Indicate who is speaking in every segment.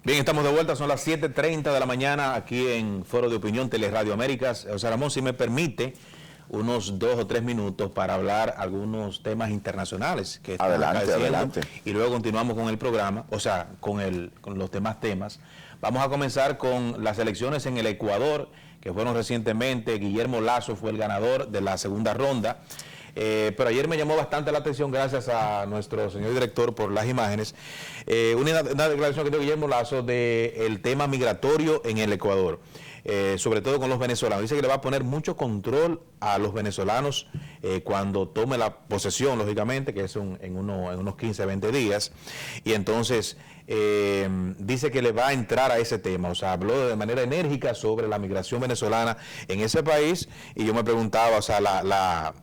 Speaker 1: Bien, estamos de vuelta, son las 7:30 de la mañana aquí en Foro de Opinión Teleradio Américas. José Ramón, si me permite, unos 2 o 3 minutos para hablar algunos temas internacionales que están
Speaker 2: adelante.
Speaker 1: Y luego continuamos con el programa, o sea, con los demás temas. Vamos a comenzar con las elecciones en el Ecuador, que fueron recientemente. Guillermo Lasso fue el ganador de la segunda ronda. Pero ayer me llamó bastante la atención, gracias a nuestro señor director por las imágenes, una declaración que dio Guillermo Lasso del tema migratorio en el Ecuador, sobre todo con los venezolanos. Dice que le va a poner mucho control a los venezolanos cuando tome la posesión, lógicamente, que es en unos 15, 20 días, y entonces dice que le va a entrar a ese tema. O sea, habló de manera enérgica sobre la migración venezolana en ese país, y yo me preguntaba, o sea,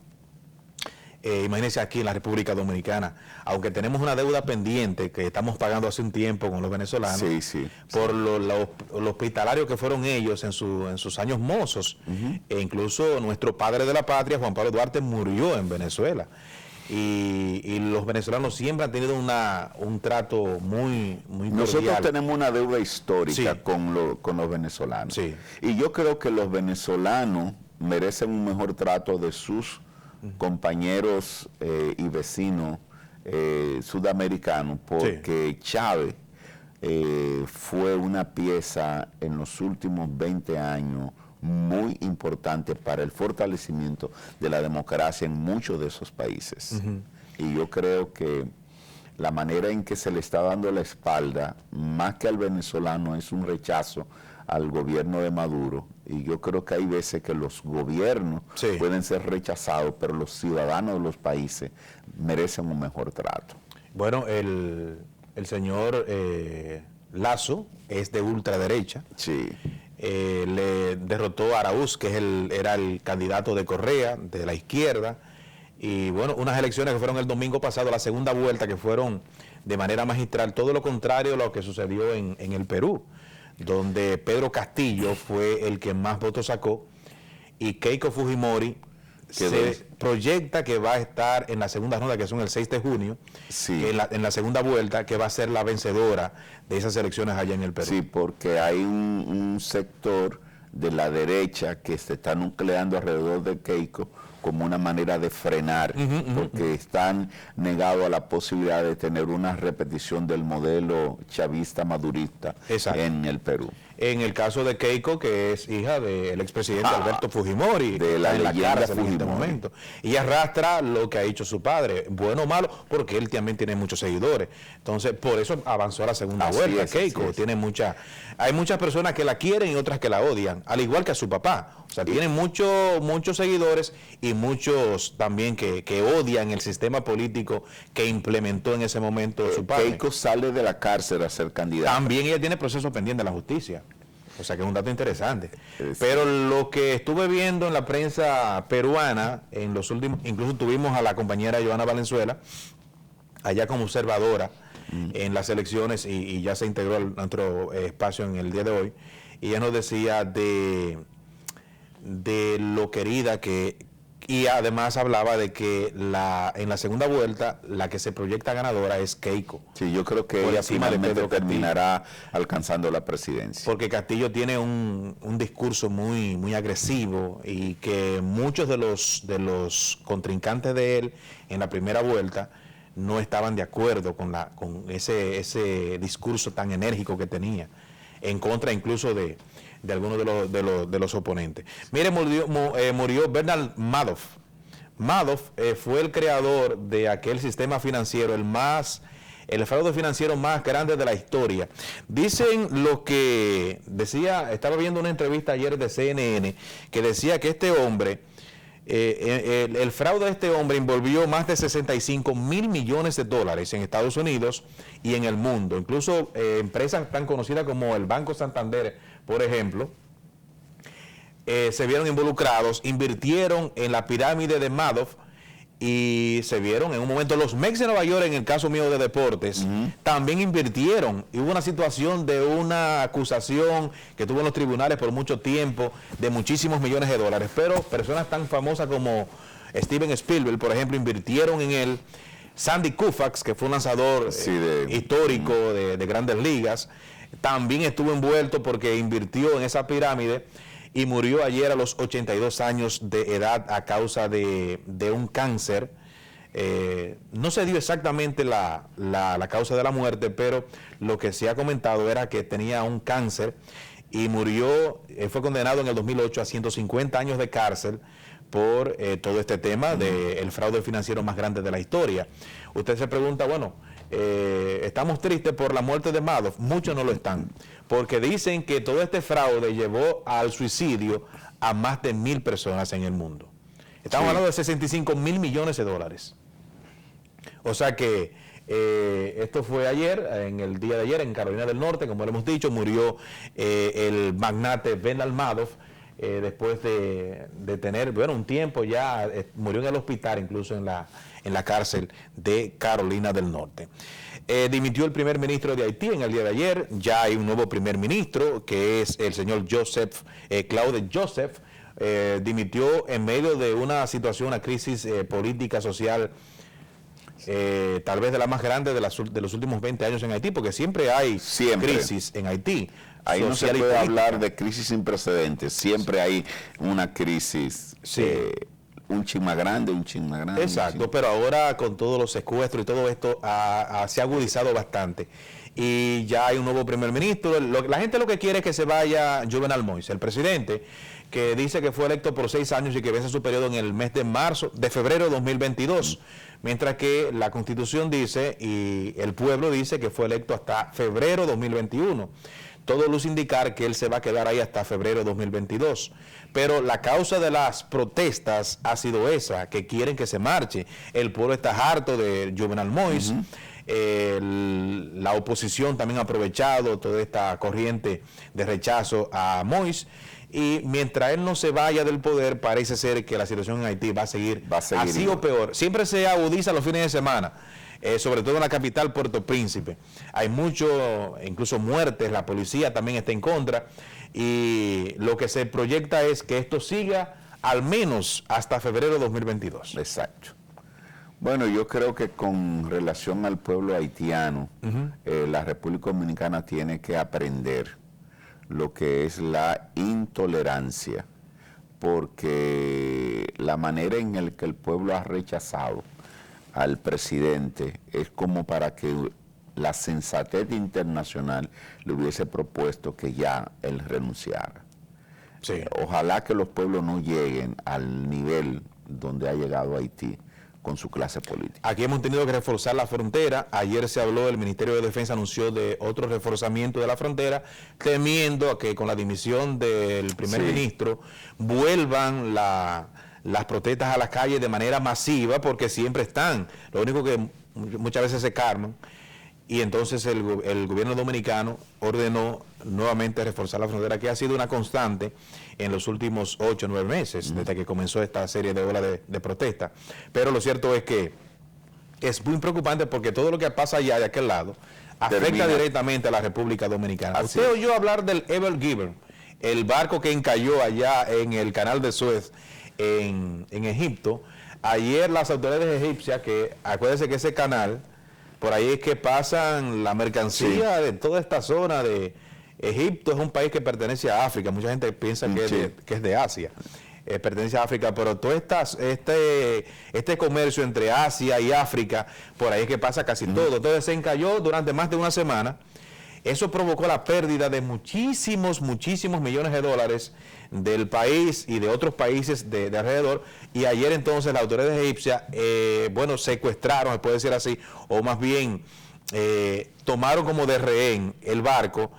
Speaker 1: imagínense aquí en la República Dominicana, aunque tenemos una deuda pendiente que estamos pagando hace un tiempo con los venezolanos, por los hospitalarios que fueron ellos en sus años mozos, e incluso nuestro padre de la patria, Juan Pablo Duarte, murió en Venezuela. Y los venezolanos siempre han tenido un trato muy cordial.
Speaker 2: Nosotros tenemos una deuda histórica con los venezolanos.
Speaker 1: Sí.
Speaker 2: Y yo creo que los venezolanos merecen un mejor trato de sus compañeros y vecinos sudamericanos, porque Chávez fue una pieza en los últimos 20 años muy importante para el fortalecimiento de la democracia en muchos de esos países. Y yo creo que la manera en que se le está dando la espalda, más que al venezolano, es un rechazo al gobierno de Maduro. Y yo creo que hay veces que los gobiernos pueden ser rechazados, pero los ciudadanos de los países merecen un mejor trato.
Speaker 1: Bueno, el señor Lasso es de ultraderecha.
Speaker 2: Sí.
Speaker 1: Le derrotó a Araúz, que era el candidato de Correa, de la izquierda. Y bueno, unas elecciones que fueron el domingo pasado, la segunda vuelta, que fueron de manera magistral, todo lo contrario a lo que sucedió en el Perú, donde Pedro Castillo fue el que más votos sacó, y Keiko Fujimori se proyecta que va a estar en la segunda ronda, que son el 6 de junio, en la segunda vuelta, que va a ser la vencedora de esas elecciones allá en el Perú.
Speaker 2: Sí, porque hay un sector de la derecha que se está nucleando alrededor de Keiko como una manera de frenar, porque están negados a la posibilidad de tener una repetición del modelo chavista madurista en el Perú.
Speaker 1: En el caso de Keiko, que es hija del expresidente Alberto Fujimori,
Speaker 2: de la leyenda
Speaker 1: cárcel en este momento, y arrastra lo que ha hecho su padre, bueno o malo, porque él también tiene muchos seguidores. Entonces, por eso avanzó a la segunda vuelta. Keiko tiene hay muchas personas que la quieren y otras que la odian, al igual que a su papá. O sea, tiene muchos seguidores y muchos también que odian el sistema político que implementó en ese momento su padre.
Speaker 2: Keiko sale de la cárcel a ser candidata.
Speaker 1: También ella tiene proceso pendiente en la justicia. O sea que es un dato interesante. Pero lo que estuve viendo en la prensa peruana, en los últimos, incluso tuvimos a la compañera Joana Valenzuela, allá como observadora en las elecciones, y ya se integró a nuestro espacio en el día de hoy, y ella nos decía de lo querida y además hablaba de que en la segunda vuelta la que se proyecta ganadora es Keiko.
Speaker 2: Sí, yo creo que ella finalmente terminará alcanzando la presidencia.
Speaker 1: Porque Castillo tiene un discurso muy agresivo, y que muchos de los contrincantes de él en la primera vuelta no estaban de acuerdo con ese discurso tan enérgico que tenía, en contra incluso de algunos de los oponentes. Mire, murió Bernard Madoff. Madoff fue el creador de aquel sistema financiero, el fraude financiero más grande de la historia. Dicen lo que decía, estaba viendo una entrevista ayer de CNN, que decía que este hombre, el fraude de este hombre envolvió más de 65 mil millones de dólares en Estados Unidos y en el mundo. Incluso empresas tan conocidas como el Banco Santander, por ejemplo, se vieron involucrados, invirtieron en la pirámide de Madoff, y se vieron en un momento los Mets de Nueva York, en el caso mío de deportes, también invirtieron, y hubo una situación de una acusación que tuvo en los tribunales por mucho tiempo de muchísimos millones de dólares, pero personas tan famosas como Steven Spielberg, por ejemplo, invirtieron en él. Sandy Koufax, que fue un lanzador histórico de grandes ligas, también estuvo envuelto porque invirtió en esa pirámide y murió ayer a los 82 años de edad a causa de un cáncer. No se dio exactamente la causa de la muerte, pero lo que se ha comentado era que tenía un cáncer y murió, fue condenado en el 2008 a 150 años de cárcel por todo este tema del fraude financiero más grande de la historia. Usted se pregunta, bueno, estamos tristes por la muerte de Madoff. Muchos no lo están, porque dicen que todo este fraude llevó al suicidio a más de 1.000 personas en el mundo. Estamos hablando de 65 mil millones de dólares. O sea que esto fue ayer, en el día de ayer, en Carolina del Norte, como lo hemos dicho, murió el magnate Bernard Madoff, después de tener, bueno, un tiempo ya, murió en el hospital, incluso en la cárcel de Carolina del Norte. Dimitió el primer ministro de Haití en el día de ayer. Ya hay un nuevo primer ministro, que es el señor Claude Joseph. Dimitió en medio de una situación, una crisis política, social, tal vez de la más grande de los últimos 20 años en Haití, porque siempre hay crisis en Haití.
Speaker 2: Ahí no se puede hablar de crisis sin precedentes, siempre hay una crisis, un chin más grande, un chin más grande.
Speaker 1: Exacto, pero ahora con todos los secuestros y todo esto se ha agudizado bastante. Y ya hay un nuevo primer ministro. La gente lo que quiere es que se vaya Jovenel Moïse, el presidente, que dice que fue electo por 6 años y que vence su periodo en el mes de febrero de 2022. Mientras que la Constitución dice y el pueblo dice que fue electo hasta febrero de 2021. Todo luce indicar que él se va a quedar ahí hasta febrero de 2022. Pero la causa de las protestas ha sido esa, que quieren que se marche. El pueblo está harto de Jovenel Moïse. La oposición también ha aprovechado toda esta corriente de rechazo a Moïse. Y mientras él no se vaya del poder, parece ser que la situación en Haití va a seguir así igual, o peor. Siempre se agudiza los fines de semana, sobre todo en la capital, Puerto Príncipe. Hay mucho, incluso muertes, la policía también está en contra. Y lo que se proyecta es que esto siga al menos hasta febrero de 2022.
Speaker 2: Exacto. Bueno, yo creo que con relación al pueblo haitiano, la República Dominicana tiene que aprender lo que es la intolerancia, porque la manera en la que el pueblo ha rechazado al presidente es como para que la sensatez internacional le hubiese propuesto que ya él renunciara.
Speaker 1: Sí.
Speaker 2: Ojalá que los pueblos no lleguen al nivel donde ha llegado Haití con su clase política.
Speaker 1: Aquí hemos tenido que reforzar la frontera. Ayer se habló, el Ministerio de Defensa anunció de otro reforzamiento de la frontera, temiendo a que con la dimisión del primer ministro vuelvan las protestas a las calles de manera masiva, porque siempre están. Lo único que muchas veces se calman. Y entonces el gobierno dominicano ordenó nuevamente reforzar la frontera, que ha sido una constante en los últimos 8 o 9 meses, desde que comenzó esta serie de olas de protesta. Pero lo cierto es que es muy preocupante porque todo lo que pasa allá de aquel lado afecta directamente a la República Dominicana. Usted oyó hablar del Ever Giver, el barco que encalló allá en el canal de Suez en Egipto. Ayer las autoridades egipcias, que acuérdense que ese canal, por ahí es que pasan la mercancía de toda esta zona de Egipto. Es un país que pertenece a África. Mucha gente piensa que es de Asia. Pertenece a África, pero todo este comercio entre Asia y África, por ahí es que pasa casi todo. Entonces se encalló durante más de una semana. Eso provocó la pérdida de muchísimos millones de dólares del país y de otros países de alrededor. Y ayer entonces las autoridades egipcias, secuestraron, se puede decir así, o más bien tomaron como de rehén el barco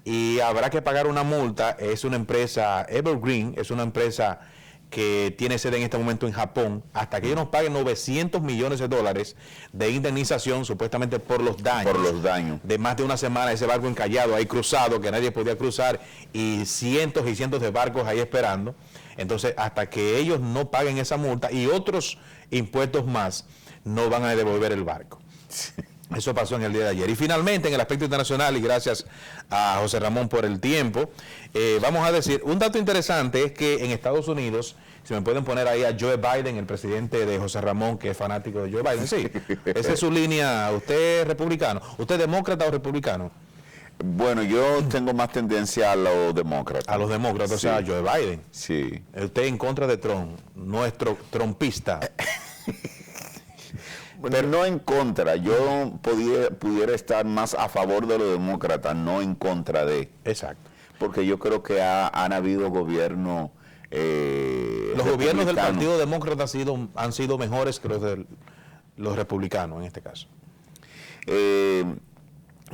Speaker 1: y habrá que pagar una multa. Es una empresa, Evergreen, es una empresa que tiene sede en este momento en Japón, hasta que ellos nos paguen 900 millones de dólares de indemnización, supuestamente por los daños. De más de una semana ese barco encallado ahí cruzado, que nadie podía cruzar, y cientos y cientos de barcos ahí esperando. Entonces, hasta que ellos no paguen esa multa y otros impuestos más, no van a devolver el barco. Eso pasó en el día de ayer. Y finalmente, en el aspecto internacional, y gracias a José Ramón por el tiempo, vamos a decir, un dato interesante es que en Estados Unidos, si me pueden poner ahí a Joe Biden, el presidente de José Ramón, que es fanático de Joe Biden, sí, esa es su línea. ¿Usted es republicano? ¿Usted es demócrata o republicano?
Speaker 2: Bueno, yo tengo más tendencia a los demócratas.
Speaker 1: A los demócratas,
Speaker 2: Sí.
Speaker 1: o sea, Joe Biden.
Speaker 2: Sí.
Speaker 1: Usted en contra de Trump, nuestro trompista.
Speaker 2: Pero no en contra, yo pudiera estar más a favor de los demócratas, no en contra de.
Speaker 1: Exacto.
Speaker 2: Porque yo creo que han habido gobiernos.
Speaker 1: Los gobiernos del
Speaker 2: republicanos.
Speaker 1: Partido Demócrata han sido mejores que los de los republicanos en este caso.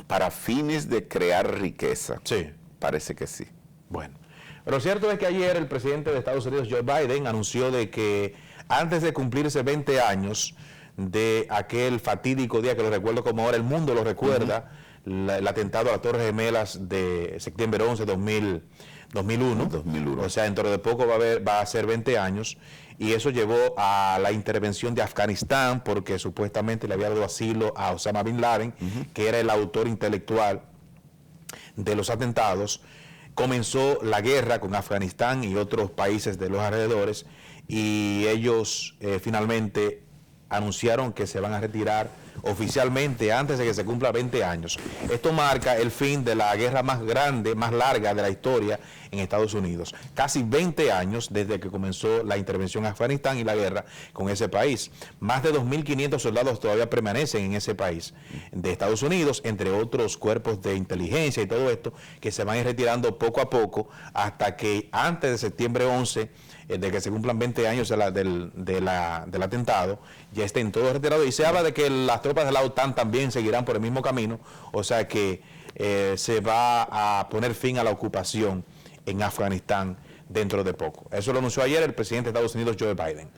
Speaker 2: Para fines de crear riqueza,
Speaker 1: Sí.
Speaker 2: parece que sí.
Speaker 1: Bueno, pero lo cierto es que ayer el presidente de Estados Unidos, Joe Biden, anunció de que antes de cumplirse 20 años de aquel fatídico día que lo recuerdo como ahora el mundo lo recuerda, el atentado a las Torres Gemelas de septiembre 11 de 2001,
Speaker 2: 2001.
Speaker 1: O sea, dentro de poco va a ser 20 años, y eso llevó a la intervención de Afganistán, porque supuestamente le había dado asilo a Osama Bin Laden, que era el autor intelectual de los atentados. Comenzó la guerra con Afganistán y otros países de los alrededores, y ellos finalmente anunciaron que se van a retirar oficialmente antes de que se cumpla 20 años. Esto marca el fin de la guerra más grande, más larga de la historia en Estados Unidos. Casi 20 años desde que comenzó la intervención en Afganistán y la guerra con ese país. Más de 2.500 soldados todavía permanecen en ese país de Estados Unidos, entre otros cuerpos de inteligencia y todo esto, que se van a ir retirando poco a poco hasta que antes de septiembre 11, de que se cumplan 20 años del atentado, ya estén todos retirados. Y se habla de que las tropas de la OTAN también seguirán por el mismo camino, o sea que se va a poner fin a la ocupación en Afganistán dentro de poco. Eso lo anunció ayer el presidente de Estados Unidos, Joe Biden.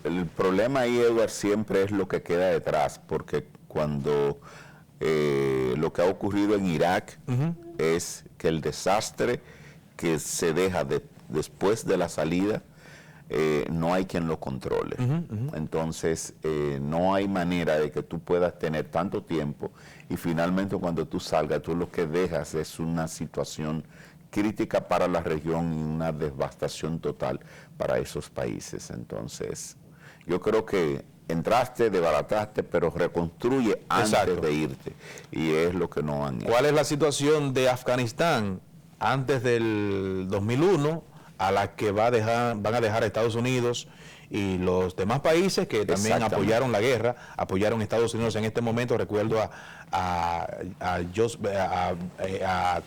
Speaker 2: El problema ahí, Edward, siempre es lo que queda detrás, porque cuando lo que ha ocurrido en Irak es que el desastre que se deja después de la salida, no hay quien lo controle. Entonces, no hay manera de que tú puedas tener tanto tiempo y finalmente cuando tú salgas, tú lo que dejas es una situación crítica para la región y una devastación total para esos países. Entonces, yo creo que entraste, desbarataste, pero reconstruye antes de irte. Y es lo que no han hecho.
Speaker 1: ¿Cuál es la situación de Afganistán antes del 2001, a la que van a dejar Estados Unidos y los demás países que también apoyaron la guerra, apoyaron a Estados Unidos en este momento? Recuerdo a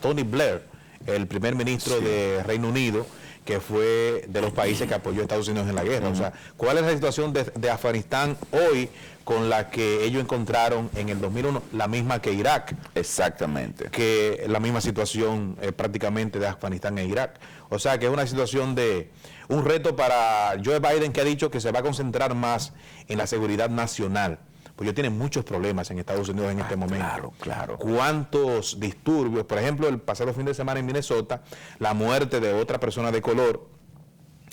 Speaker 1: Tony Blair, el primer ministro de Reino Unido, que fue de los países que apoyó a Estados Unidos en la guerra. O sea, ¿cuál es la situación de Afganistán hoy con la que ellos encontraron en el 2001? La misma que Irak.
Speaker 2: Exactamente.
Speaker 1: Que la misma situación prácticamente de Afganistán e Irak. O sea, que es una situación de un reto para Joe Biden, que ha dicho que se va a concentrar más en la seguridad nacional. Pues ellos tienen muchos problemas en Estados Unidos en este momento.
Speaker 2: Claro, claro.
Speaker 1: ¿Cuántos disturbios? Por ejemplo, el pasado fin de semana en Minnesota, la muerte de otra persona de color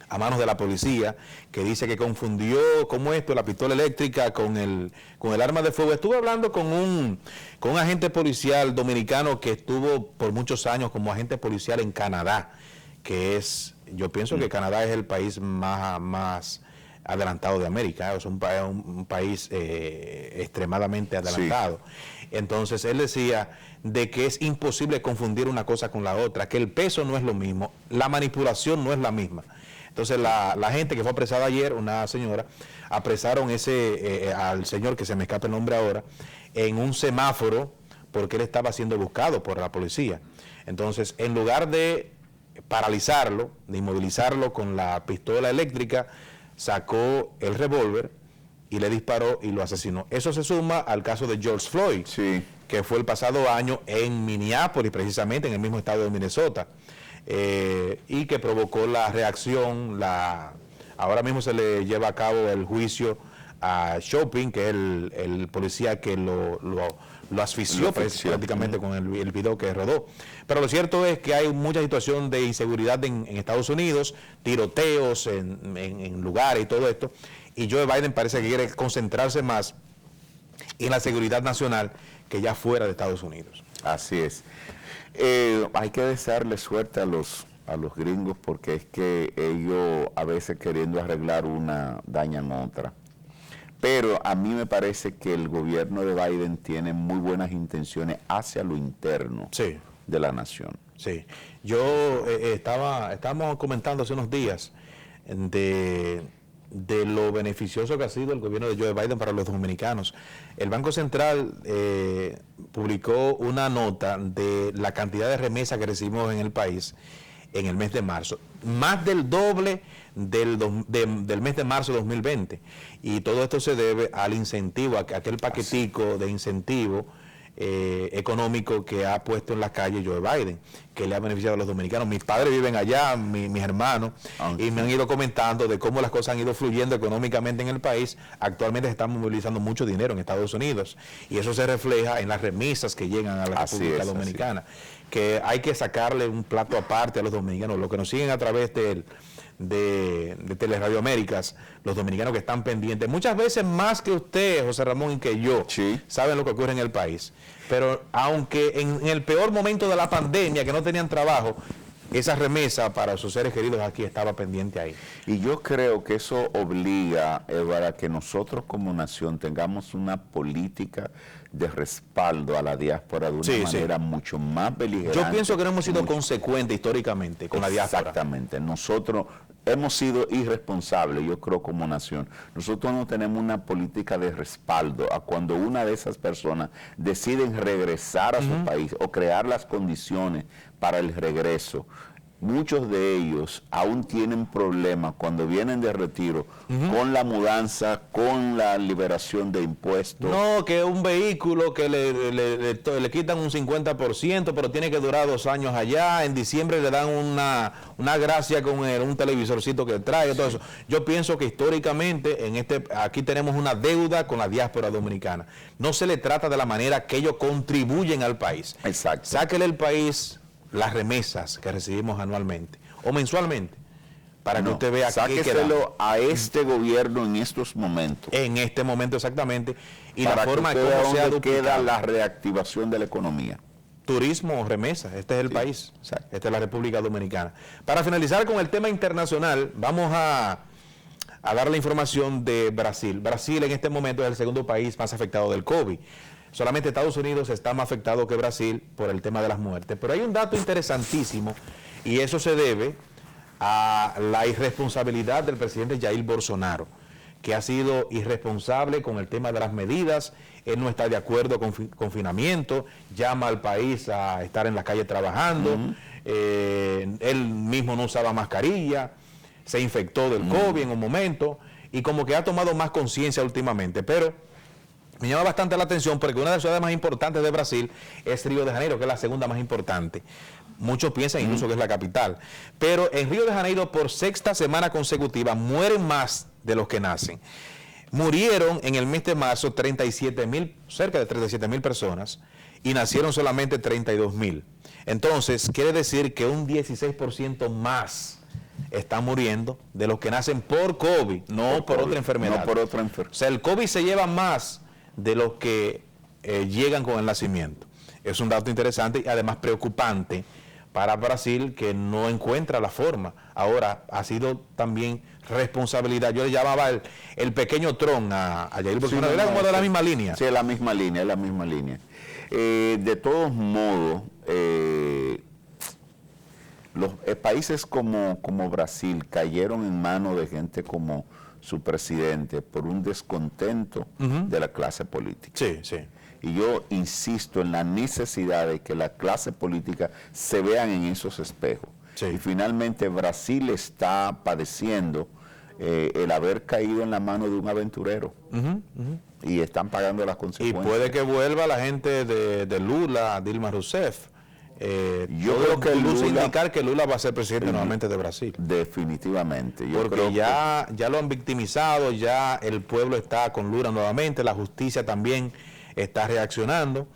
Speaker 1: a manos de la policía, que dice que confundió, ¿cómo esto?, la pistola eléctrica con el arma de fuego. Estuve hablando con un agente policial dominicano que estuvo por muchos años como agente policial en Canadá, que es, yo pienso que Canadá es el país más adelantado de América, es un país extremadamente adelantado. Sí. Entonces él decía de que es imposible confundir una cosa con la otra, que el peso no es lo mismo, la manipulación no es la misma. Entonces la gente que fue apresada ayer, una señora, apresaron al señor, que se me escapa el nombre ahora, en un semáforo, porque él estaba siendo buscado por la policía. Entonces, en lugar de paralizarlo, de inmovilizarlo con la pistola eléctrica, sacó el revólver y le disparó y lo asesinó. Eso se suma al caso de George Floyd,
Speaker 2: sí,
Speaker 1: que fue el pasado año en Minneapolis, precisamente en el mismo estado de Minnesota, y que provocó la reacción. Ahora mismo se le lleva a cabo el juicio a Chauvin, que es el policía que lo asfixió prácticamente con el video que rodó. Pero lo cierto es que hay mucha situación de inseguridad en Estados Unidos, tiroteos en lugares y todo esto, y Joe Biden parece que quiere concentrarse más en la seguridad nacional que ya fuera de Estados Unidos.
Speaker 2: Así es. Hay que desearle suerte a los gringos, porque es que ellos a veces, queriendo arreglar una, dañan otra. Pero a mí me parece que el gobierno de Biden tiene muy buenas intenciones hacia lo interno de la nación.
Speaker 1: Sí, yo estábamos comentando hace unos días de lo beneficioso que ha sido el gobierno de Joe Biden para los dominicanos. El Banco Central publicó una nota de la cantidad de remesas que recibimos en el país en el mes de marzo, más del doble del mes de marzo de 2020, y todo esto se debe al incentivo, a aquel paquetico de incentivo económico que ha puesto en la calle Joe Biden, que le ha beneficiado a los dominicanos. Mis padres viven allá, mis hermanos, y me han ido comentando de cómo las cosas han ido fluyendo económicamente en el país. Actualmente se está movilizando mucho dinero en Estados Unidos, y eso se refleja en las remesas que llegan a la República Dominicana, que hay que sacarle un plato aparte a los dominicanos, los que nos siguen a través de Teleradio Américas, los dominicanos que están pendientes, muchas veces más que usted, José Ramón, y que yo, saben lo que ocurre en el país. Pero aunque en el peor momento de la pandemia, que no tenían trabajo, esa remesa para sus seres queridos aquí estaba pendiente ahí.
Speaker 2: Y yo creo que eso obliga, Eduardo, a que nosotros como nación tengamos una política de respaldo a la diáspora de una manera mucho más beligerante.
Speaker 1: Yo pienso que no hemos sido consecuentes históricamente con la diáspora.
Speaker 2: Exactamente. Nosotros hemos sido irresponsables, yo creo, como nación. Nosotros no tenemos una política de respaldo a cuando una de esas personas deciden regresar a su país o crear las condiciones para el regreso. Muchos de ellos aún tienen problemas cuando vienen de retiro con la mudanza, con la liberación de impuestos.
Speaker 1: No, que un vehículo que le quitan un 50%, pero tiene que durar 2 años allá. En diciembre le dan una gracia con un televisorcito que trae, todo eso. Yo pienso que históricamente aquí tenemos una deuda con la diáspora dominicana. No se le trata de la manera que ellos contribuyen al país.
Speaker 2: Exacto.
Speaker 1: Sáquele el país las remesas que recibimos anualmente o mensualmente, para que usted vea
Speaker 2: que sáqueselo a este gobierno en estos momentos.
Speaker 1: En este momento exactamente, y
Speaker 2: para
Speaker 1: la forma
Speaker 2: que
Speaker 1: como se ha duplicado.
Speaker 2: Queda la reactivación de la economía.
Speaker 1: Turismo o remesas, este es el país, esta es la República Dominicana. Para finalizar con el tema internacional, vamos a dar la información de Brasil. Brasil en este momento es el segundo país más afectado del COVID. Solamente Estados Unidos está más afectado que Brasil por el tema de las muertes. Pero hay un dato interesantísimo, y eso se debe a la irresponsabilidad del presidente Jair Bolsonaro, que ha sido irresponsable con el tema de las medidas. Él no está de acuerdo con confinamiento, llama al país a estar en la calle trabajando, él mismo no usaba mascarilla, se infectó del COVID en un momento, y como que ha tomado más conciencia últimamente. Pero me llama bastante la atención porque una de las ciudades más importantes de Brasil es Río de Janeiro, que es la segunda más importante. Muchos piensan incluso que es la capital. Pero en Río de Janeiro, por 6ª semana consecutiva, mueren más de los que nacen. Murieron en el mes de marzo cerca de 37,000 personas, y nacieron solamente 32,000. Entonces, quiere decir que un 16% más están muriendo de los que nacen por COVID, no por otra enfermedad.
Speaker 2: No por otra enfermedad.
Speaker 1: O sea, el COVID se lleva más de los que llegan con el nacimiento. Es un dato interesante y además preocupante para Brasil, que no encuentra la forma. Ahora, ha sido también responsabilidad. Yo le llamaba el pequeño Tron a Jair Bolsonaro. Era como de la misma línea.
Speaker 2: Sí, es la misma línea, es la misma línea. De todos modos, los países como Brasil cayeron en manos de gente como su presidente por un descontento de la clase política.
Speaker 1: Sí, sí.
Speaker 2: Y yo insisto en la necesidad de que la clase política se vean en esos espejos. Sí. Y finalmente Brasil está padeciendo el haber caído en la mano de un aventurero. Y están pagando las consecuencias.
Speaker 1: Y puede que vuelva la gente de Lula, Dilma Rousseff.
Speaker 2: Yo creo que
Speaker 1: Lula indicar que Lula va a ser presidente nuevamente de Brasil.
Speaker 2: Definitivamente.
Speaker 1: Porque ya lo han victimizado, ya el pueblo está con Lula nuevamente, la justicia también está reaccionando,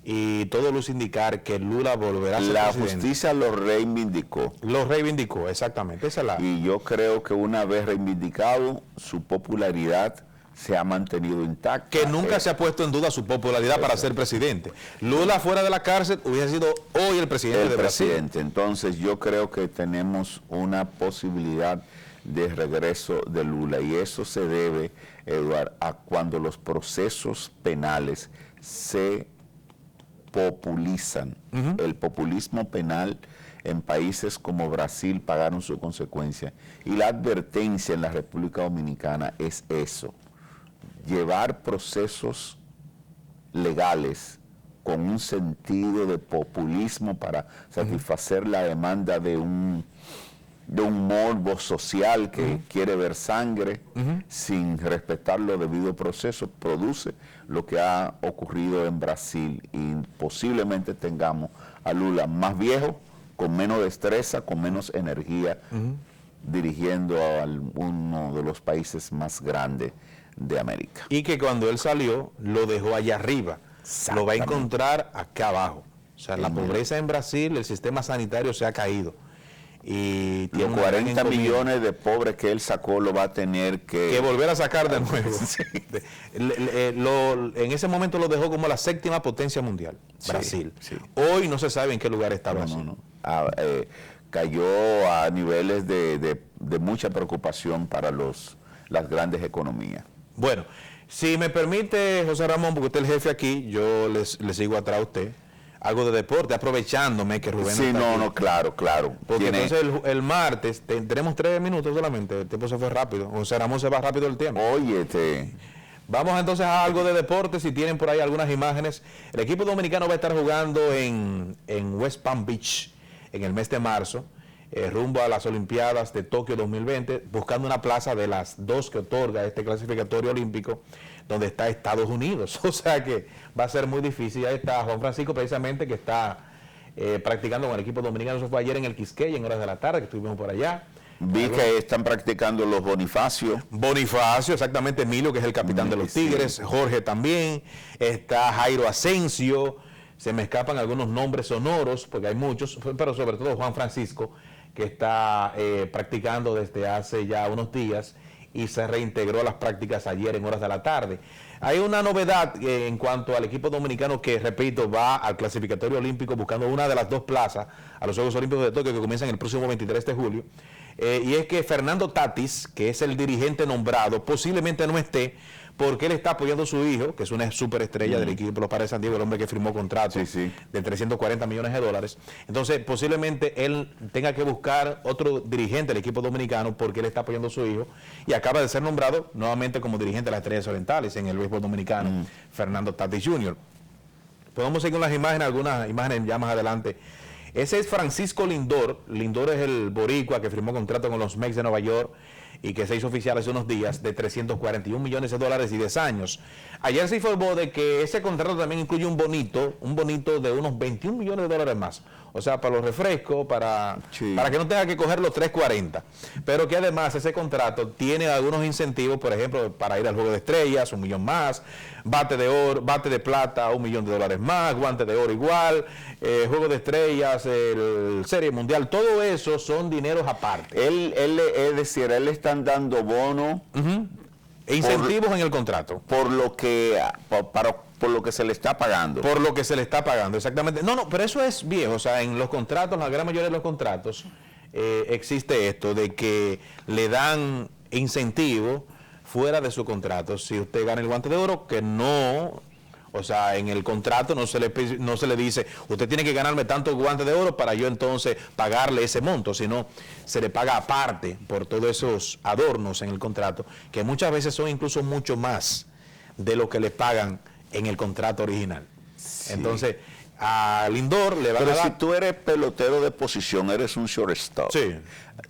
Speaker 1: y todo luce indicar que Lula volverá a ser presidente.
Speaker 2: La justicia lo reivindicó.
Speaker 1: Lo reivindicó, exactamente. Esa es
Speaker 2: y yo creo que una vez reivindicado, su popularidad se ha mantenido intacta.
Speaker 1: Que nunca se ha puesto en duda su popularidad para ser presidente. Lula fuera de la cárcel hubiese sido hoy el presidente de Brasil.
Speaker 2: Entonces yo creo que tenemos una posibilidad de regreso de Lula, y eso se debe, Eduardo, a cuando los procesos penales se populizan. El populismo penal en países como Brasil pagaron su consecuencia, y la advertencia en la República Dominicana es eso: llevar procesos legales con un sentido de populismo para satisfacer la demanda de un morbo social que quiere ver sangre sin respetar los debidos procesos, produce lo que ha ocurrido en Brasil, y posiblemente tengamos a Lula más viejo, con menos destreza, con menos energía, dirigiendo a uno de los países más grandes de América.
Speaker 1: Y que cuando él salió, lo dejó allá arriba, lo va a encontrar acá abajo. O sea, la pobreza en Brasil, el sistema sanitario se ha caído. Y
Speaker 2: los 40 millones de pobres que él sacó lo va a tener que
Speaker 1: volver a sacar de nuevo. En ese momento lo dejó como la séptima potencia mundial, Brasil.
Speaker 2: Sí.
Speaker 1: Hoy no se sabe en qué lugar está Brasil.
Speaker 2: Cayó a niveles de mucha preocupación para las grandes economías.
Speaker 1: Bueno, si me permite, José Ramón, porque usted es el jefe aquí, yo le sigo atrás a usted. Algo de deporte, aprovechándome que Rubén
Speaker 2: sí,
Speaker 1: está
Speaker 2: aquí. Claro.
Speaker 1: Porque entonces el martes, tenemos 3 minutos solamente, el tiempo se fue rápido. José Ramón se va rápido el tiempo.
Speaker 2: Óyete.
Speaker 1: Vamos entonces a algo de deporte, si tienen por ahí algunas imágenes. El equipo dominicano va a estar jugando en West Palm Beach en el mes de marzo, rumbo a las Olimpiadas de Tokio 2020, buscando una plaza de las 2 que otorga este clasificatorio olímpico, donde está Estados Unidos. O sea que va a ser muy difícil. Ahí está Juan Francisco, precisamente, que está practicando con el equipo dominicano. Eso fue ayer en el Quisqueya, en horas de la tarde, que estuvimos por allá.
Speaker 2: Vi que están practicando los Bonifacio.
Speaker 1: Bonifacio, exactamente. Emilio, que es el capitán de los Tigres. Jorge también. Está Jairo Asensio. Se me escapan algunos nombres sonoros, porque hay muchos, pero sobre todo Juan Francisco, que está practicando desde hace ya unos días y se reintegró a las prácticas ayer en horas de la tarde. Hay una novedad en cuanto al equipo dominicano que, repito, va al clasificatorio olímpico buscando una de las 2 plazas a los Juegos Olímpicos de Tokio, que comienzan el próximo 23 de julio. Y es que Fernando Tatis, que es el dirigente nombrado, posiblemente no esté, porque él está apoyando a su hijo, que es una superestrella del equipo de los Padres de San Diego, el hombre que firmó contrato de 340 millones de dólares. Entonces, posiblemente él tenga que buscar otro dirigente del equipo dominicano, porque él está apoyando a su hijo, y acaba de ser nombrado nuevamente como dirigente de las Estrellas Orientales en el béisbol dominicano, Fernando Tatis Jr. Podemos seguir con las imágenes, algunas imágenes ya más adelante. Ese es Francisco Lindor. Lindor es el boricua que firmó contrato con los Mets de Nueva York y que se hizo oficial hace unos días, de 341 millones de dólares y 10 años. Ayer se informó de que ese contrato también incluye un bonito de unos 21 millones de dólares más. O sea, para los refrescos, para que no tenga que coger los 340. Pero que además ese contrato tiene algunos incentivos, por ejemplo, para ir al Juego de Estrellas, 1 millón más, bate de oro, bate de plata, $1 millón más, guante de oro igual, Juego de Estrellas, el Serie Mundial, todo eso son dineros aparte.
Speaker 2: Es decir, él le están dando bono.
Speaker 1: E incentivos en el contrato.
Speaker 2: Por lo que se le está pagando.
Speaker 1: Por lo que se le está pagando, exactamente. No, pero eso es viejo. O sea, en los contratos, la gran mayoría de los contratos, existe esto de que le dan incentivos fuera de su contrato. Si usted gana el guante de oro, que no... O sea, en el contrato no se le dice, usted tiene que ganarme tanto guante de oro para yo entonces pagarle ese monto, sino se le paga aparte por todos esos adornos en el contrato, que muchas veces son incluso mucho más de lo que le pagan en el contrato original. Sí. Entonces, a Lindor le van a dar...
Speaker 2: Pero si tú eres pelotero de posición, eres un shortstop.
Speaker 1: Sí.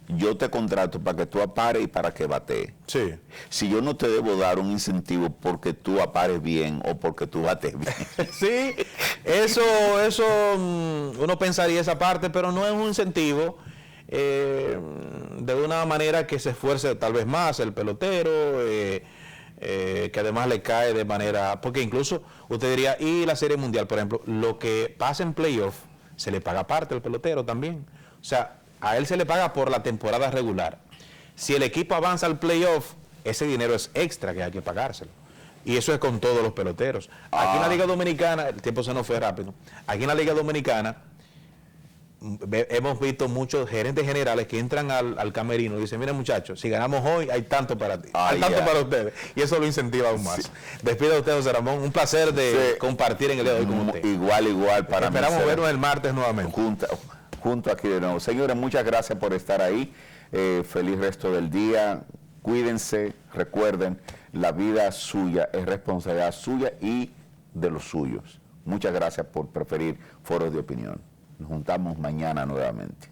Speaker 2: Yo te contrato para que tú apares y para que batees.
Speaker 1: Sí.
Speaker 2: Si yo no te debo dar un incentivo porque tú apares bien o porque tú bates bien.
Speaker 1: Sí, eso uno pensaría esa parte, pero no es un incentivo de una manera que se esfuerce tal vez más el pelotero, que además le cae de manera... Porque incluso usted diría, y la Serie Mundial, por ejemplo, lo que pasa en playoff, se le paga aparte al pelotero también. O sea, a él se le paga por la temporada regular. Si el equipo avanza al playoff, ese dinero es extra que hay que pagárselo. Y eso es con todos los peloteros. Aquí en la Liga Dominicana, el tiempo se nos fue rápido, aquí en la Liga Dominicana hemos visto muchos gerentes generales que entran al camerino y dicen, miren muchachos, si ganamos hoy hay tanto para ti, hay tanto para ustedes. Y eso lo incentiva aún más. Sí. Despida a usted, José Ramón, un placer de compartir en el día de hoy con usted.
Speaker 2: Igual para mí.
Speaker 1: Esperamos vernos el martes nuevamente.
Speaker 2: Junto aquí de nuevo. Señores, muchas gracias por estar ahí. Feliz resto del día. Cuídense, recuerden, la vida suya es responsabilidad suya y de los suyos. Muchas gracias por preferir Foros de Opinión. Nos juntamos mañana nuevamente.